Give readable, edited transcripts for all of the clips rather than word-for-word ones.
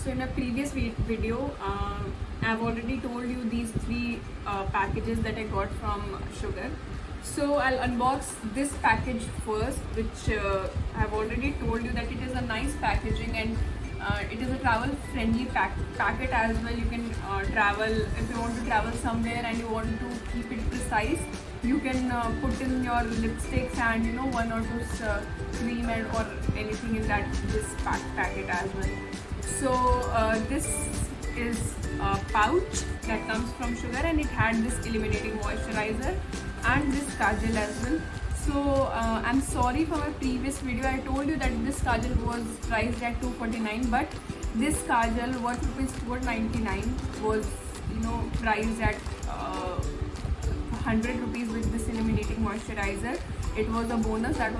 So in a previous video, I've already told you these three packages that I got from Sugar. So I'll unbox this package first, which I've already told you that it is a nice packaging and it is a travel friendly packet as well. You can travel, if you want to travel somewhere and you want to keep it precise, you can put in your lipsticks and one or two cream or anything in this packet as well. So this is a pouch that comes from Sugar, and it had this illuminating moisturizer and this kajal as well. So I'm sorry for my previous video, I told you that this kajal was priced at 249, but this kajal worth rupees 499 was priced at 100 rupees with this illuminating moisturizer. It was a bonus there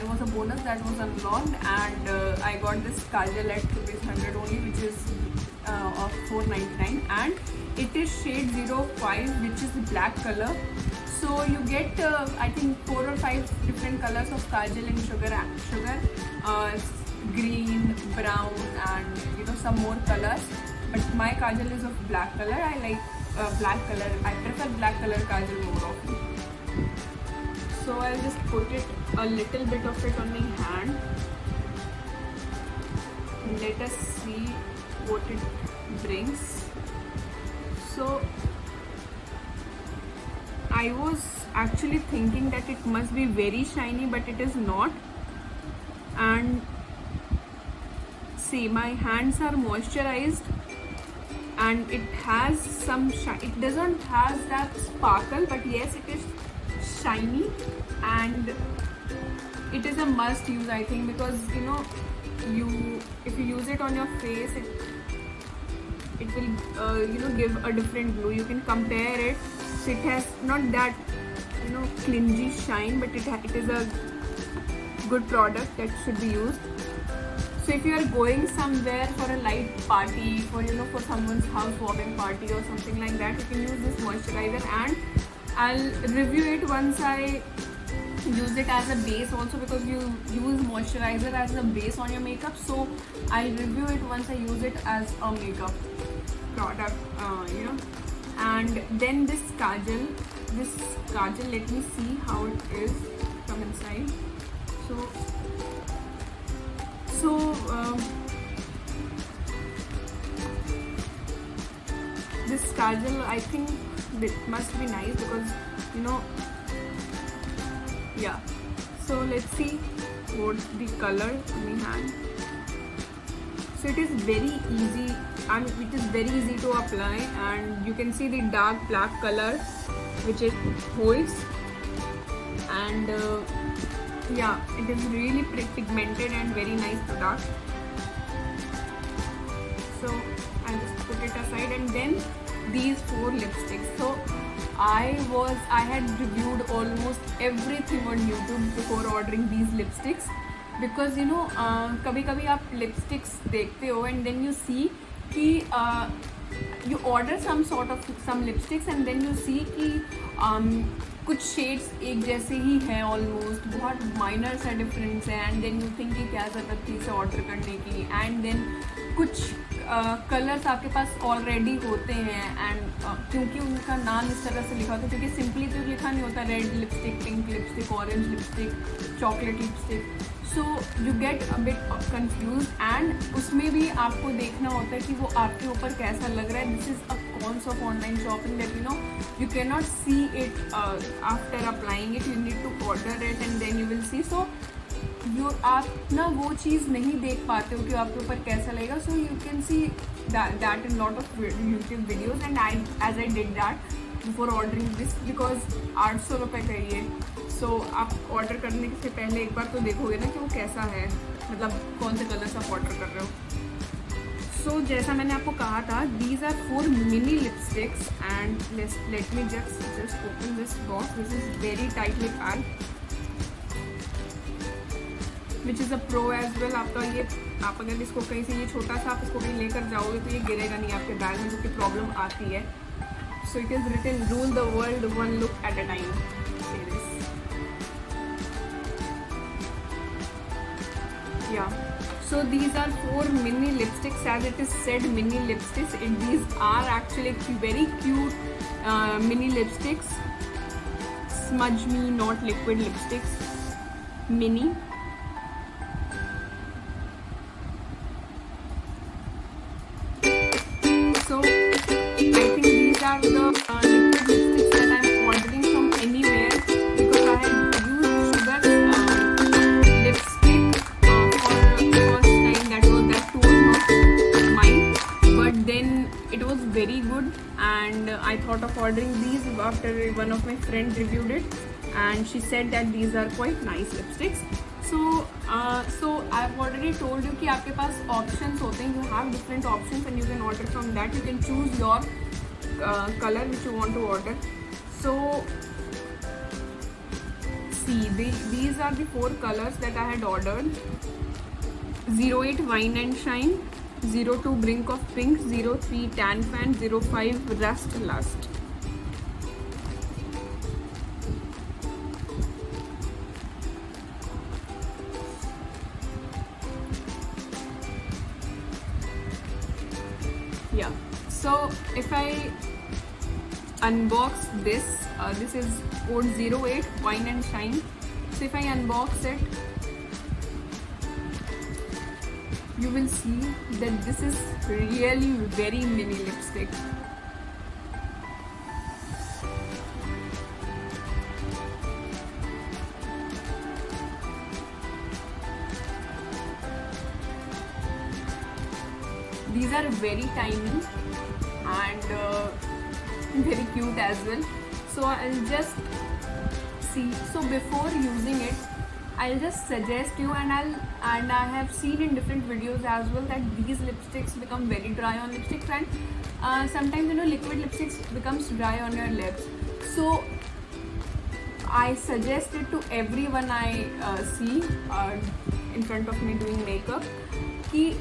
was a bonus that was unlocked, and I got this kajal at rupees 100 only, which is of 499, and it is shade 05, which is the black color. So you get I think 4 or 5 different colors of kajal in Sugar, green, brown, and some more colors. But my kajal is of black color. I like black color. I prefer black color kajal more often. So I'll just put it a little bit of it on my hand. Let us see what it brings. So I was actually thinking that it must be very shiny, but it is not. And see, my hands are moisturized and it has some shine. It doesn't have that sparkle, but yes, it is shiny, and it is a must use, I think, because if you use it on your face, it will give a different glow. You can compare it. So it has not that clingy shine, but it is a good product that should be used. So if you are going somewhere for a light party, for someone's housewarming party or something like that, you can use this moisturizer, and I'll review it once I use it as a base also, because you use moisturizer as a base on your makeup. So I'll review it once I use it as a makeup product, And then this kajal, let me see how it is from inside. This kajal, I think it must be nice because yeah. So let's see what's the color on my hand. So it is very easy, and it is very easy to apply, and you can see the dark black color which it holds, and yeah, it is really pigmented and very nice product. So I'll just put it aside, and then these 4 lipsticks. So I had reviewed almost everything on YouTube before ordering these lipsticks, because कभी-कभी आप lipsticks देखते हो and then you see कि you order some lipsticks and then you see कि कुछ shades एक जैसे ही हैं, ऑलमोस्ट बहुत माइनर सा डिफरेंस है, एंड देन यू थिंक कि क्या ज़रूरत थी इसे ऑर्डर करने की, एंड देन कुछ कलर्स आपके पास ऑलरेडी होते हैं, एंड क्योंकि उनका नाम इस तरह से लिखा होता है, क्योंकि सिंपली तो लिखा नहीं होता red lipstick, pink lipstick, orange lipstick, chocolate lipstick. So you get a bit confuse, and उसमें भी आपको देखना होता है कि वो आपके ऊपर कैसा लग रहा है. This is a cons of online shopping, that you cannot see it after applying it. You need to order it and then you will see. So आप ना वो चीज़ नहीं देख पाते हो कि आपके ऊपर कैसा लगेगा. So you can see that in lot of YouTube videos, and as I did that before ordering this, because 800 रुपये का ये. So आप ऑर्डर करने से पहले एक बार तो देखोगे ना कि वो कैसा है, मतलब कौन से कलर्स आप ऑर्डर कर रहे हो. So जैसा मैंने आपको कहा था, these are 4 mini lipsticks, and let me just open this box. This is very tightly packed, which is a pro as well. आपका ये, आप अगर इसको कहीं से, ये छोटा सा आप इसको कहीं लेकर जाओगे तो ये गिरेगा नहीं आपके बैग में, जो कि प्रॉब्लम आती है. So it is written, rule the world one look at a time. Say this. Yeah. So these are 4 mini lipsticks, as it is said mini lipsticks. These are actually very cute mini lipsticks. Smudge Me Not Liquid lipsticks, mini. So I think these are the liquid lipsticks that I am ordering from anywhere, because I had used Sugar's lipstick for first time. That too was not mine, but then it was very good, and I thought of ordering these after one of my friends reviewed it, and she said that these are quite nice lipsticks. So I've already told you कि आपके पास options होते हैं. You have different options and you can order from that. You can choose your color which you want to order. So see, these are the 4 colors that I had ordered. 08 Wine and Shine, 02 Brink of Pink, 03 Tan Fan, 05 Rust Lust. Yeah, so if I unbox this, this is code 08 Wine and Shine. So if I unbox it, you will see that this is really very mini lipstick. These are very tiny and very cute as well. So I'll just see. So before using it, I'll just suggest you, and I have seen in different videos as well that these lipsticks become very dry on lipsticks, and sometimes liquid lipsticks becomes dry on your lips. So I suggest it to everyone I see in front of me doing makeup कि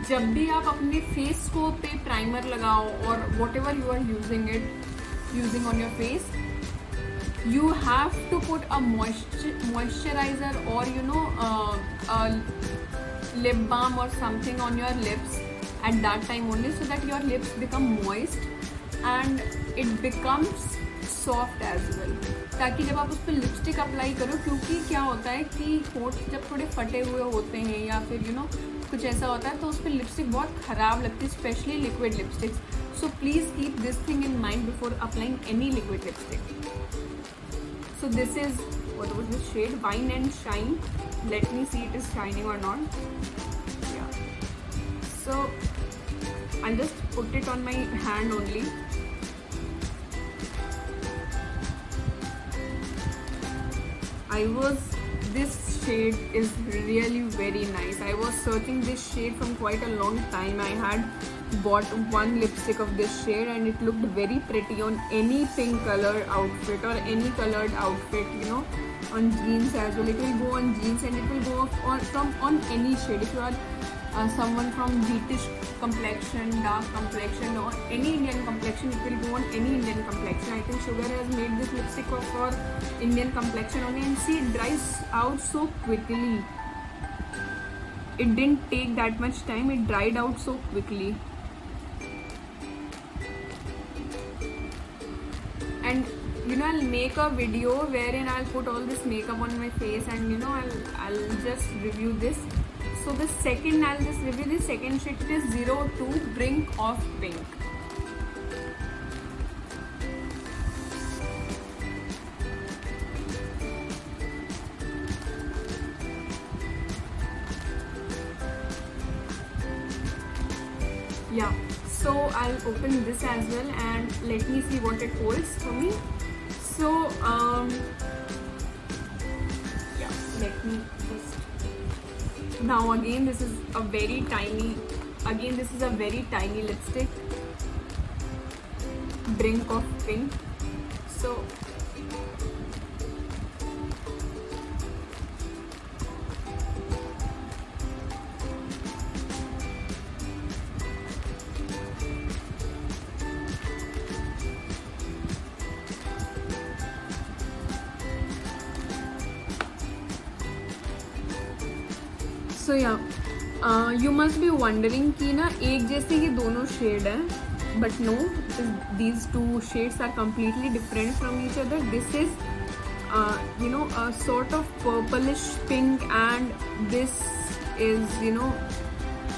जब भी आप अपने face को पे primer लगाओ और whatever you are using on your face, you have to put a moisturizer or a lip balm or something on your lips at that time only, so that your lips become moist and it becomes soft as well, ताकि जब आप उस पर lipstick apply करो, क्योंकि क्या होता है कि होठ जब थोड़े फटे हुए होते हैं या फिर कुछ ऐसा होता है तो उस पर लिपस्टिक बहुत ख़राब लगती है, specially liquid lipsticks. So please keep this thing in mind before applying any liquid lipstick. So this is what was the shade? Wine and Shine. Let me see it is shining or not. Yeah. So I'll just put it on my hand only. This shade is really very nice. I was searching this shade from quite a long time. I had bought one lipstick of this shade and it looked very pretty on any pink color outfit or any colored outfit, on jeans as well. It will go on jeans and it will go on any shade. If you are someone from British complexion, dark complexion or any Indian complexion, it will go on any Indian complexion. I think Sugar has made this lipstick for Indian complexion only, and see, it dries out so quickly. It didn't take that much time, it dried out so quickly. And I'll make a video wherein I'll put all this makeup on my face and I'll just review this. So the second, I'll just review the second shade. It is 02 Brink of Pink. Yeah, so I'll open this as well and let me see what it holds for me. So yeah, let me just. Now again, this is a very tiny lipstick, Brink of Pink. So yeah, you must be wondering कि ना एक जैसे ये दोनों shade है, but no, these two shades are completely different from each other. This is a sort of purplish pink, and this is,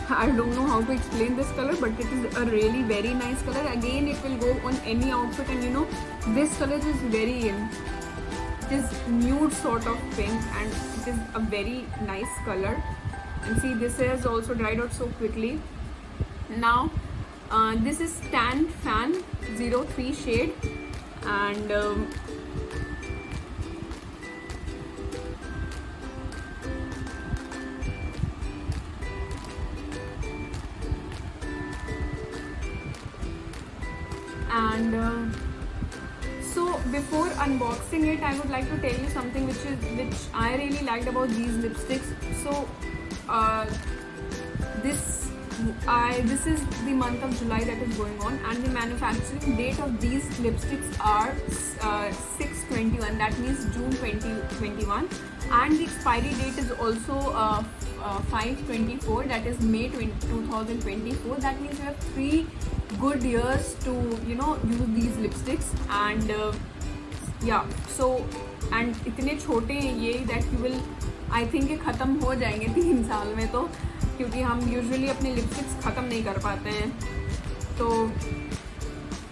I don't know how to explain this color, but it is a really very nice color. Again, it will go on any outfit, and this color is very in. It is nude sort of pink, and it is a very nice color. And see, this has also dried out so quickly. Now this is Tan Fan 03 shade, and so before unboxing it, I would like to tell you something which I really liked about these lipsticks. So this is the month of July that is going on, and the manufacturing date of these lipsticks are 6/21, that means June 2021, and the expiry date is also 5/24, that is May 2024. That means you have 3 good years to use these lipsticks. And and इतने छोटे हैं ये that you will, I think ये ख़त्म हो जाएंगे 3 साल में, तो क्योंकि हम यूजुअली अपने लिपस्टिक्स ख़त्म नहीं कर पाते हैं, तो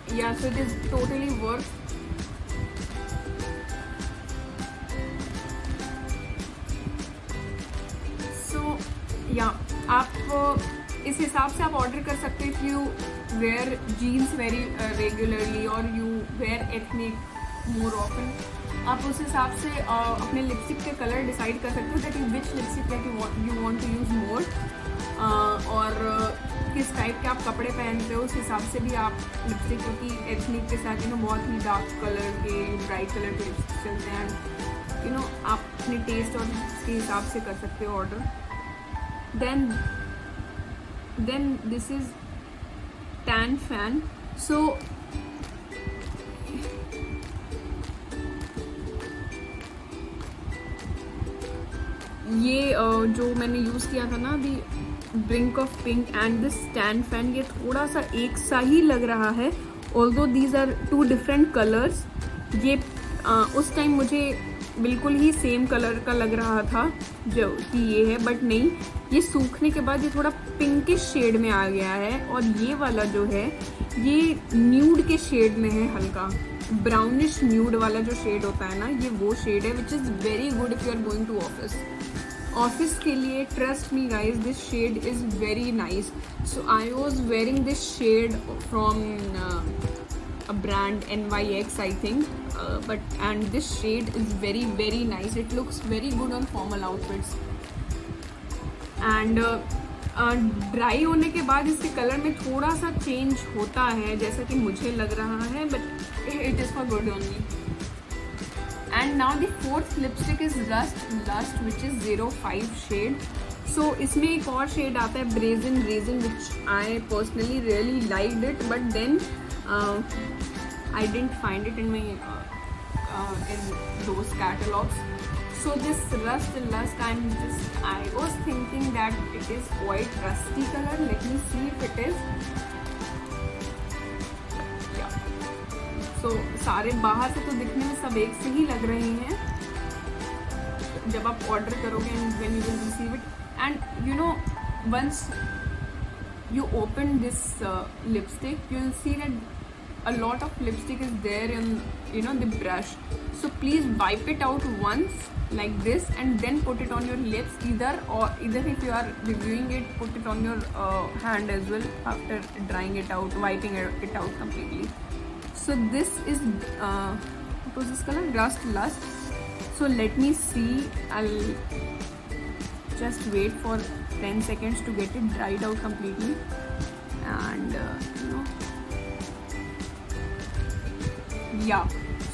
so it is totally worth. So आप इस हिसाब से आप ऑर्डर कर सकते हैं. If you wear jeans very regularly और you wear ethnic more often, आप उस हिसाब से अपने लिपस्टिक के कलर डिसाइड कर सकते हो that which lipstick that you want to use more, और किस टाइप के आप कपड़े पहनते हो उस हिसाब से भी आप लिपस्टिक, क्योंकि एथनिक के साथ बहुत ही डार्क कलर के, ब्राइट कलर के लिपस्टिक चलते हैं, आप अपने टेस्ट और के हिसाब से कर सकते हो order. Then this is Tan Fan. So ये जो मैंने यूज़ किया था ना अभी, Brink of pink and this Tan Fan, ये थोड़ा सा एक सा ही लग रहा है, although these are 2 different colours. ये उस टाइम मुझे बिल्कुल ही सेम कलर का लग रहा था जो कि ये है, बट नहीं, ये सूखने के बाद ये थोड़ा पिंकिश शेड में आ गया है, और ये वाला जो है ये न्यूड के शेड में है, हल्का ब्राउनिश न्यूड वाला जो शेड होता है ना, ये वो शेड है which is very good if you are going to office के लिए. Trust me guys, this shade is very nice. So I was wearing this shade from a brand NYX, I think, and this shade is very very nice. It looks very good on formal outfits. And dry होने के बाद इसके colour में थोड़ा सा change होता है जैसा कि मुझे लग रहा है, but it is for good only. And now the 4th lipstick is lust which is 05 shade. So इसमें एक और शेड आता है brazen which I personally really liked it, but then I didn't find it in my in those catalogs. So this Lust, I was thinking that it is quite rusty color. Let me see if it is. Yeah. So सारे बाहर से तो दिखने में सब एक से ही लग रहे हैं जब आप ऑर्डर करोगे, and when you will receive it, and once you open this lipstick, you will see that a lot of lipstick is there in the brush. So please wipe it out once like this and then put it on your lips, either if you are reviewing it, put it on your hand as well after drying it out, wiping it out completely. So this is what was this color? Lust. So let me see, I'll just wait for 10 seconds to get it dried out completely. And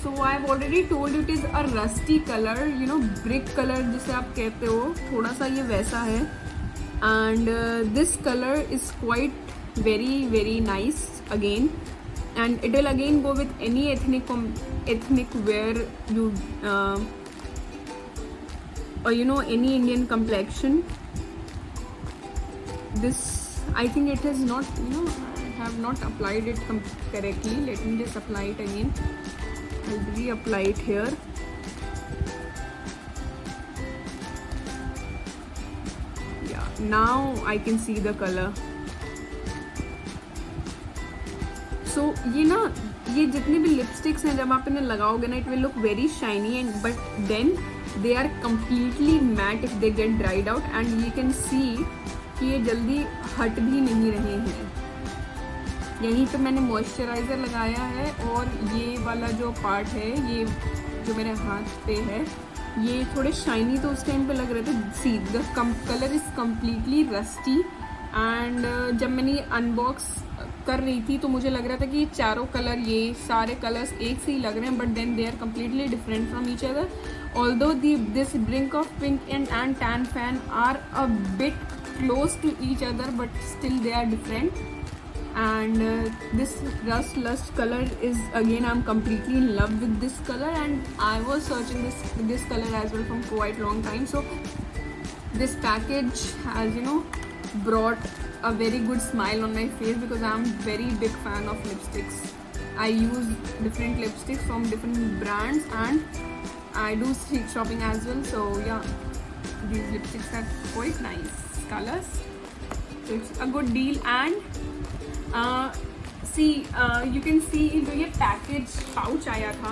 so I've already told you it is a rusty color, brick color जिसे आप कहते हो, थोड़ा सा ये वैसा है. And this color is quite very very nice again, and it will again go with any ethnic wear you or any Indian complexion. this, I think it is not, I have not applied it correctly. Let me just apply it again. I'll reapply it here. Yeah, now I can see the color. So ये जितने भी lipsticks हैं, जब आप इन्हें लगाओगे ना, it will look very shiny and but then they are completely matte if they get dried out, and you can see कि ये जल्दी हट भी नहीं रहे हैं. यहीं पे मैंने मॉइस्चराइज़र लगाया है, और ये वाला जो पार्ट है, ये जो मेरे हाथ पे है, ये थोड़े शाइनी तो उस टाइम पे लग रहे थे. See the colour is completely rusty, and जब मैंने ये अनबॉक्स कर रही थी तो मुझे लग रहा था कि ये चारों कलर, ये सारे कलर्स एक से ही लग रहे हैं, but then they are completely different from each other. Although this brink of pink and tan fan are a bit close to each other, but still they are different. And this Rust Lust color is, again, I'm completely in love with this color, and I was searching this color as well from quite long time. So this package has brought a very good smile on my face, because I'm very big fan of lipsticks. I use different lipsticks from different brands, and I do street shopping as well. So yeah, these lipsticks are quite nice colors, so it's a good deal. And you can see जो ये package pouch आया था,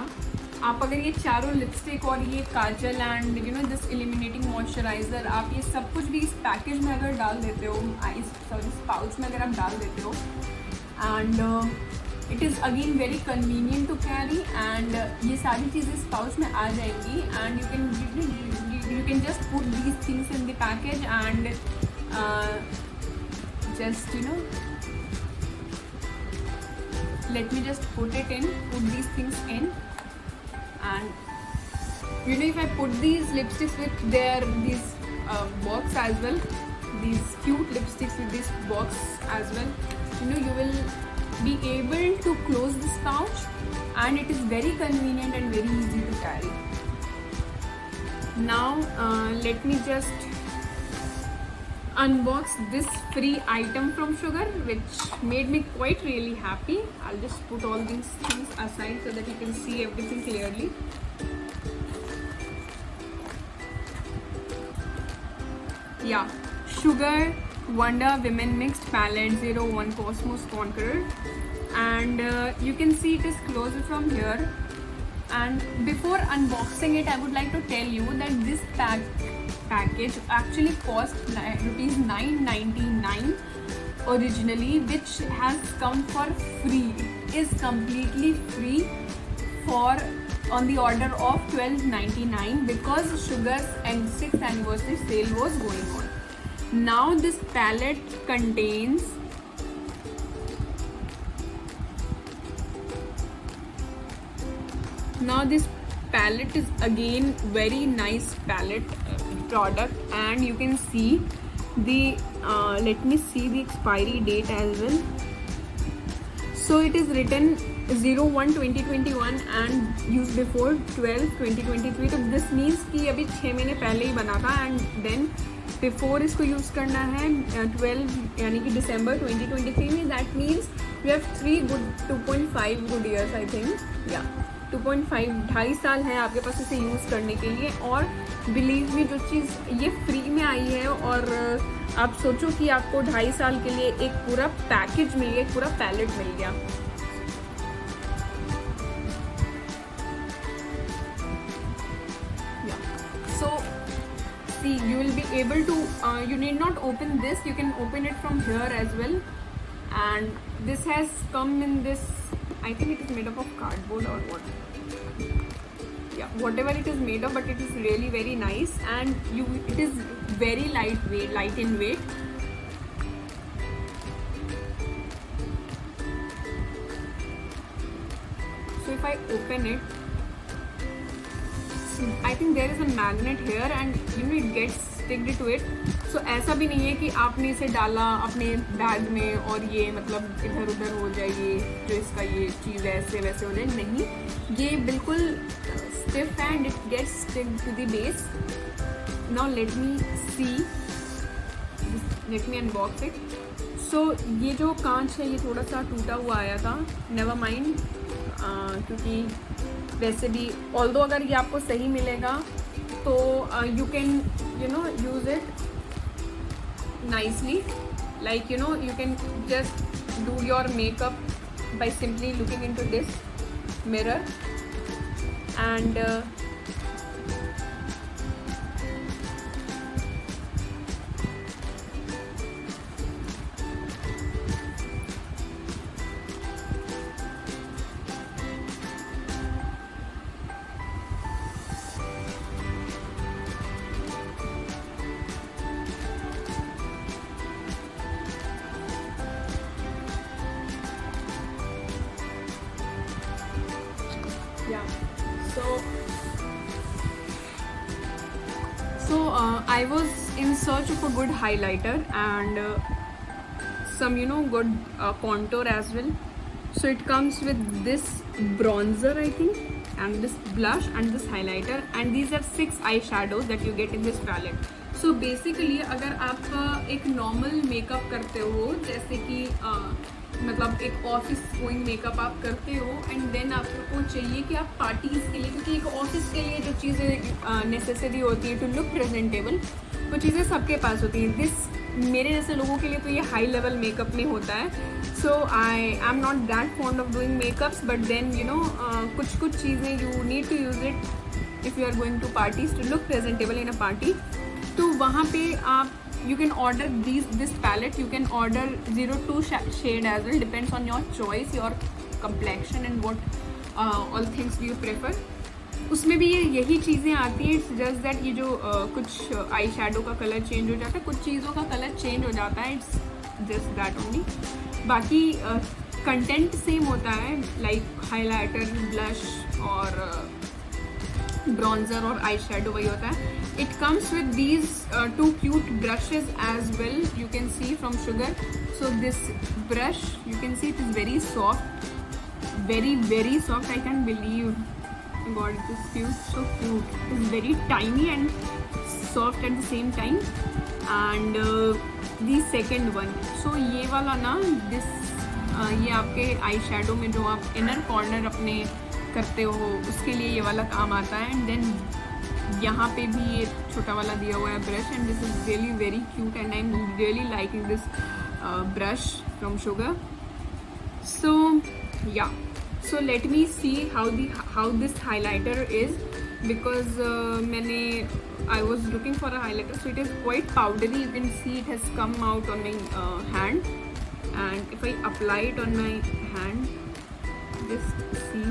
आप अगर ये चारों lipstick और ये काजल एंड दिस इलिमिनेटिंग मॉइस्चराइज़र, आप ये सब कुछ भी इस पैकेज में अगर डाल देते हो, इस पाउच में अगर आप डाल देते हो, and it is again very convenient to carry, and ये सारी चीज़ें इस पाउच में आ जाएंगी, and you can just put these things in the package and just let me just put these things in, and if I put these lipsticks with this box as well, these cute lipsticks with this box as well, you will be able to close this pouch, and it is very convenient and very easy to carry. Now let me just unbox this free item from Sugar, which made me quite really happy. I'll just put all these things aside so that you can see everything clearly. Yeah, Sugar Wonder Women Mixed Palette 01 Cosmos Conqueror, and you can see it is closed from here. And before unboxing it, I would like to tell you that this package actually cost rupees 999 originally, which has come for free, is completely free for on the order of 1299, because Sugar's 6th anniversary sale was going on. Now this palette contains this palette is again very nice palette product, and you can see the let me see the expiry date as well. So it is written 01/2021 and used before 12/2023. तो this means कि अभी 6 महीने पहले ही बना था, and then before इसको use करना है 12 यानी कि December 2023 में. That means we have 2.5 good years, I think. Yeah, 2.5 साल है आपके पास इसे यूज़ करने के लिए. और बिलीव मी, जो चीज़ ये फ्री में आई है, और आप सोचो कि आपको 2.5 साल के लिए एक पूरा पैकेज मिल गया, एक पूरा पैलेट मिल गया. So see, you will be able to you need not open this, you can open it from here as well. And this has come in this, I think it is made up of cardboard or what. Yeah, whatever it is made of, but it is really very nice, and it is very light in weight. So if I open it, I think there is a magnet here, and it gets sticked to it. So ऐसा भी नहीं है कि आपने इसे डाला अपने bag में और ये मतलब इधर उधर हो जाए, ये जो इसका ये चीज़ ऐसे वैसे हो जाए. नहीं, ये बिल्कुल stiff and it gets stick to the base. Now let me see let me unbox it. So ये जो कांच है ये थोड़ा सा टूटा हुआ आया था, नेवर माइंड, क्योंकि वैसे भी ऑल्दो अगर ये आपको सही मिलेगा तो you can use it nicely, like you can just do your makeup by simply looking into this mirror and yeah, so I was in search of a good highlighter and some good contour as well. So it comes with this bronzer I think, and this blush and this highlighter, and these are 6 eyeshadows that you get in this palette. So basically अगर आप एक normal makeup करते हो, जैसे कि मतलब एक office going makeup आप करते हो एंड देन आपको चाहिए कि आप पार्टीज़ के लिए, क्योंकि एक ऑफिस के लिए जो चीज़ें नेसेसरी होती है टू लुक प्रेजेंटेबल, वो चीज़ें सबके पास होती हैं। दिस मेरे जैसे लोगों के लिए तो ये हाई लेवल मेकअप में होता है। So I am not that fond of doing makeups, but then कुछ चीज़ें you need to use it if you are going to parties to look presentable in a party. तो वहाँ पे आप you can order this palette, you can order 02 shade as well, depends on your choice, your complexion and what all things do you prefer। उसमें भी यही चीज़ें आती हैं। इट्स जस्ट दैट ये जो कुछ आई शेडो का कलर चेंज हो जाता है, कुछ चीज़ों का कलर चेंज हो जाता है, इट्स जस्ट दैट ओनली। बाकी कंटेंट सेम होता है, लाइक हाईलाइटर, ब्लश और ब्रॉन्जर और आई शेडो वही होता है। It comes with these 2 cute brushes as well, you can see from Sugar। So this brush, you can see it is very soft, very soft, I can't believe, oh god, it is cute, so cute, it is very tiny and soft at the same time। And the second one, so ये वाला ना, this ये आपके eye shadow में जो आप inner corner अपने करते हो उसके लिए ये वाला काम आता है। एंड देन यहाँ पे भी ये छोटा वाला दिया हुआ है brush, and this is really very cute and I am really liking this brush from Sugar. So ya, so let me see how this highlighter is, because मैंने I was looking for a highlighter, so it is quite powdery, you can see it has come out on my hand, and if I apply it on my hand, this see,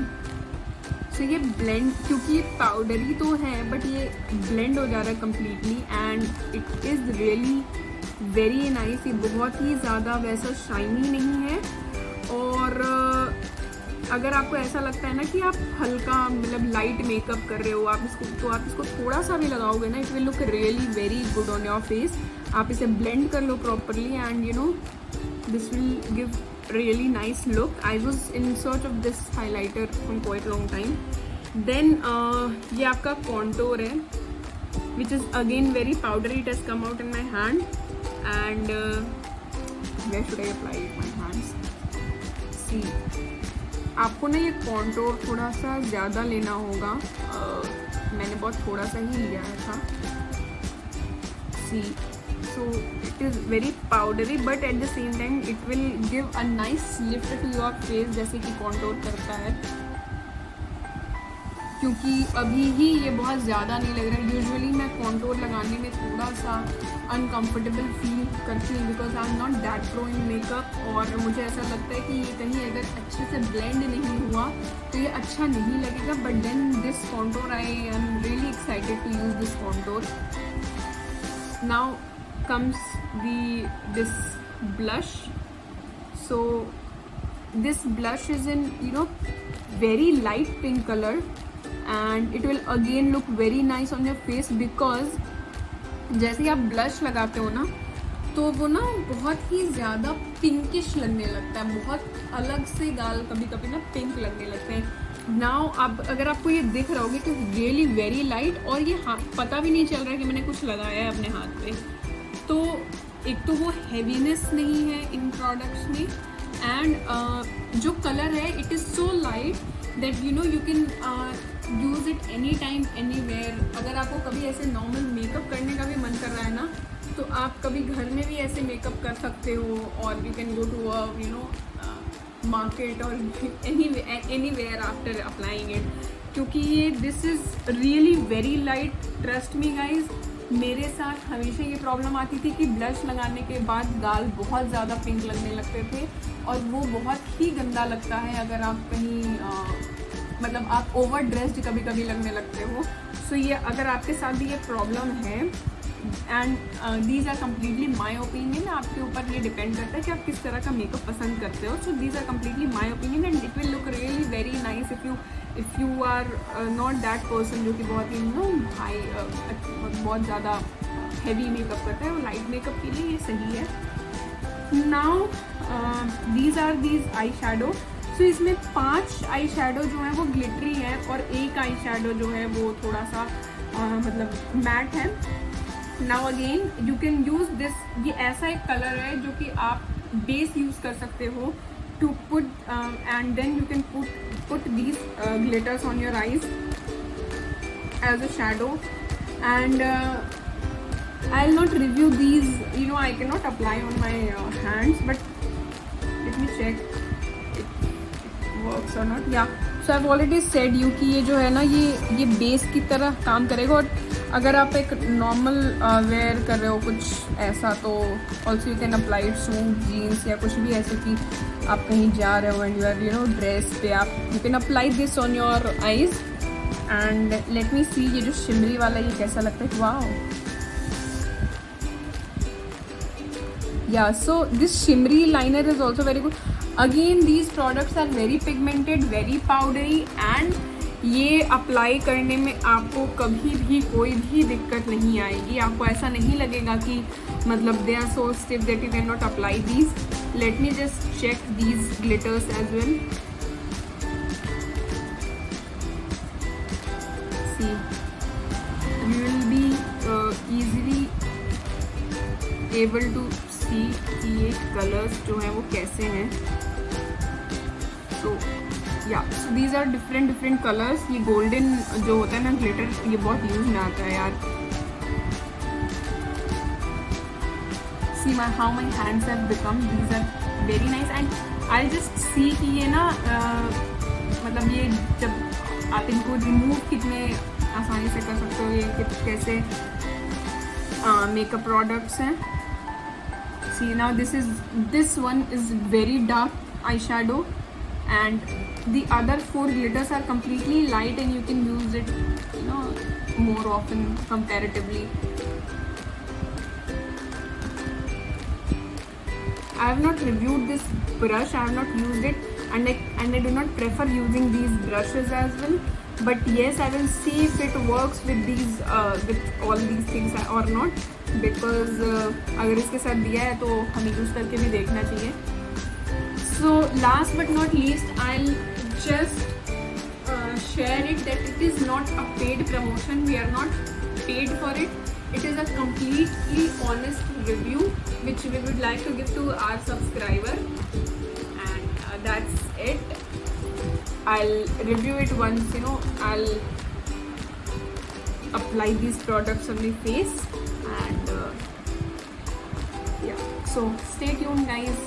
so ये blend, क्योंकि ये powdery तो है but ये blend हो जा रहा है completely, and it is really very nice. ये बहुत ही ज़्यादा वैसा शाइनी नहीं है, और अगर आपको ऐसा लगता है ना कि आप हल्का मतलब लाइट मेकअप कर रहे हो, आप इसको थोड़ा सा भी लगाओगे ना, it will look really very good on your face. आप इसे ब्लेंड कर लो properly and this will give really nice look। I was in search of this highlighter from quite long time। Then ये आपका contour है, which is again very powdery, it has come out in my hand, and where should I apply it? My hands, see, आपको ना ये contour थोड़ा सा ज़्यादा लेना होगा, मैंने बहुत थोड़ा सा ही लिया था। See, so it is very powdery but at the same time it will give a nice lift to your face, जैसे कि contour करता है, क्योंकि अभी ही ये बहुत ज़्यादा नहीं लग रहा है। यूजुअली मैं contour लगाने में थोड़ा सा अनकम्फर्टेबल फील करती हूँ, because I am not that pro in makeup, और मुझे ऐसा लगता है कि ये कहीं अगर अच्छे से ब्लेंड नहीं हुआ तो ये अच्छा नहीं लगेगा। But then this contour, I am really excited to use this contour। Now comes this blush। So this blush is in very light pink color, and it will again look very nice on your face, because जैसे ही आप blush लगाते हो ना तो वो ना बहुत ही ज़्यादा पिंकिश लगने लगता है, बहुत अलग से गाल कभी कभी ना पिंक लगने लगते हैं। नाउ आप अगर आपको ये दिख रहा होगा कि रियली वेरी लाइट, और ये पता भी नहीं चल रहा है कि मैंने कुछ लगाया है अपने हाथ पे। तो एक तो वो हैवीनेस नहीं है इन प्रोडक्ट्स में, एंड जो कलर है it is so light that you know you can use it any time anywhere. अगर आपको कभी ऐसे नॉर्मल मेकअप करने का भी मन कर रहा है ना, तो आप कभी घर में भी ऐसे मेकअप कर सकते हो, और you can go to a you know market और anywhere after applying it, क्योंकि ये this is really very light. Trust me guys, मेरे साथ हमेशा ये प्रॉब्लम आती थी कि ब्लश लगाने के बाद गाल बहुत ज़्यादा पिंक लगने लगते थे, और वो बहुत ही गंदा लगता है अगर आप कहीं मतलब आप ओवर ड्रेस्ड कभी कभी लगने लगते हो। सो ये अगर आपके साथ भी ये प्रॉब्लम है, and these are completely my opinion, आपके ऊपर ये डिपेंड करता है कि आप किस तरह का मेकअप पसंद करते हो। So these are completely my opinion, and it will look really very nice if you are not that person जो कि बहुत ही नो हाई बहुत ज़्यादा हैवी मेकअप करता है। वो लाइट मेकअप के लिए ये सही है। Now these are these eyeshadow. So इसमें 5 आई शेडो जो है वो ग्लिटरी है, और एक आई शेडो जो है वो थोड़ा सा मतलब मैट है। Now again you can use this, ये ऐसा एक कलर है जो कि आप बेस यूज़ कर सकते हो to put, and then you can put these glitters on your eyes as a shadow, and I will not review these, you know I can not apply on my hands, but let me check works or not. Yeah so I have already said you कि ये जो है ना ये base की तरह काम करेगा, और अगर आप एक नॉर्मल वेयर कर रहे हो कुछ ऐसा, तो also you can apply suit jeans या कुछ भी ऐसे कि आप कहीं जा रहे हो and you are you know dress पे, आप you can apply this on your eyes. And let me see ये जो शिमरी वाला ये कैसा लगता है। Wow, yeah so this shimmery liner is also very good. Again these products are very pigmented, very powdery, and ये apply करने में आपको कभी भी कोई भी दिक्कत नहीं आएगी। आपको ऐसा नहीं लगेगा कि मतलब they are so stiff that you can not apply these. Let me just check these glitters as well. See, you will be easily able to see कि ये कलर्स जो हैं वो कैसे हैं। तो या दीज आर डिफरेंट कलर्स। ये गोल्डन जो होता है ना ग्लिटर, ये बहुत यूज में आता है यार। See my how my hands have become, these are very nice, and I just see कि ये ना मतलब ये जब आप इनको रिमूव कितने आसानी से कर सकते हो, ये कैसे मेकअप प्रोडक्ट्स हैं। See now this one is very dark eye shadow, and the other 4 glitters are completely light, and you can use it, you know, more often comparatively. I have not reviewed this brush, I have not used it, and I do not prefer using these brushes as well, but yes, I will see if it works with these with all these things or not, because अगर इसके साथ दिया है तो हमें use करके भी देखना चाहिए। So last but not least, I'll just share it that it is not a paid promotion. We are not paid for it. It is a completely honest review which we would like to give to our subscriber, and that's it. I'll review it once, you know, I'll apply these products on my face, and yeah, so stay tuned guys.